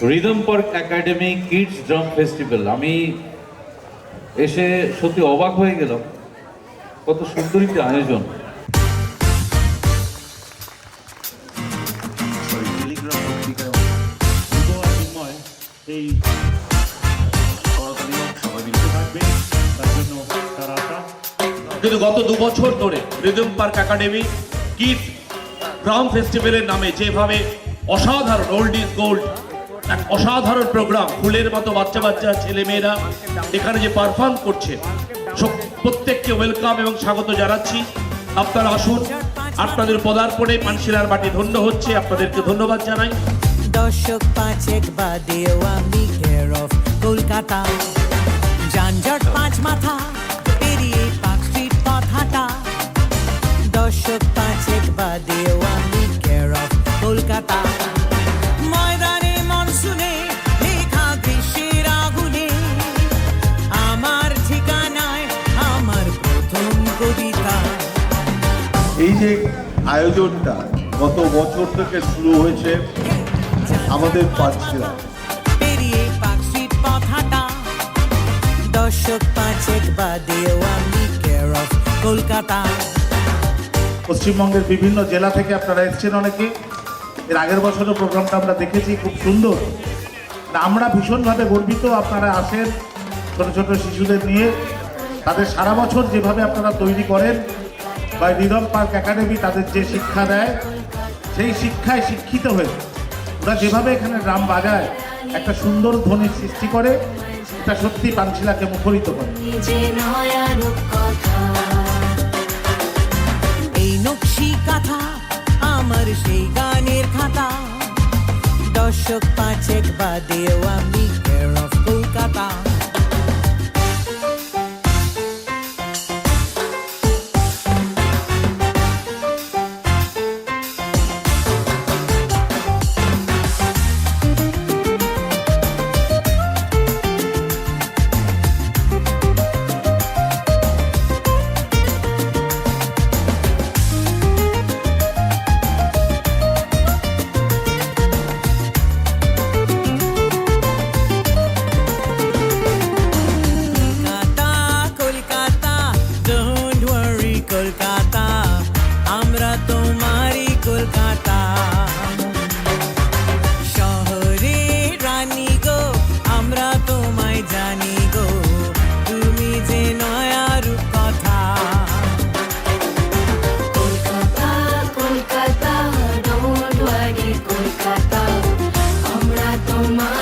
Rhythm park academy kids drum festival, আমি এসে সত্যি অবাক হয়ে গেলাম, কত সুন্দর একটি আয়োজন। কিন্তু গত 2 বছর ধরে rhythm park academy kids drum ফেস্টিভ্যালের নামে যেভাবে অসাধারণ ওল্ড ইজ গোল্ড এক অসাধারণ প্রোগ্রাম, ফুলের মতো বাচ্চা বাচ্চা ছেলেমেয়েরা এখানে যে পারফর্ম করছে, প্রত্যেককে ওয়েলকাম এবং স্বাগত জানাচ্ছি। আপনারা আসুন, আপনাদের পদার্পণে পানশিলার মাটি ধন্য হচ্ছে, আপনাদেরকে ধন্যবাদ জানাই। দর্শক পাঁচেক বাদেও আমি কেয়ার অফ কলকাতা, যানজট 5 মাথা পেরিয়ে পার্ক স্ট্রিট পথ হাঁটা। দর্শক পাঁচেক বাদেও আমি কেয়ার অফ কলকাতা, ময়দানে মনসুনে লেখা গ্রীষ্মের আগুনে, আমার ঠিকানায় আমার প্রথম কবিতা। এই যে আয়োজনটা গত বছর থেকে শুরু হয়েছে আমাদের পাঁচশিলা পেরিয়ে পার্ক স্ট্রিট পথ হাঁটা। দর্শক পাঁচেক বাদেও আমি কেয়ার অফ কলকাতা। পশ্চিমবঙ্গের বিভিন্ন জেলা থেকে আপনারা এসেছেন অনেকে। এর আগের বছরও প্রোগ্রামটা আমরা দেখেছি, খুব সুন্দর। আমরা ভীষণভাবে গর্বিত আপনারা আসেন ছোট ছোট শিশুদের নিয়ে, তাদের সারা বছর যেভাবে আপনারা তৈরি করেন বা রিদম পার্ক একাডেমি তাদের যে শিক্ষা দেয়, সেই শিক্ষায় শিক্ষিত হয়ে ওরা যেভাবে এখানে ড্রাম বাজায়, একটা সুন্দর ধ্বনির সৃষ্টি করে, এটা সত্যি পানশিলাকে মুখরিত করে। এই নকশি কাঁথা আমার সেই গানের খাতা, দর্শক পাঁচেক বাদেও আমি কেয়ার অফ কলকাতা। কলকাতা, আমরা তোমারই কলকাতা, শহরে রানী গো, আমরা তোমায় জানি গো, তুমি যে নয়া রূপকথা। কলকাতা কলকাতা, ডোন্ট ওয়ারি কলকাতা, আমরা তোমার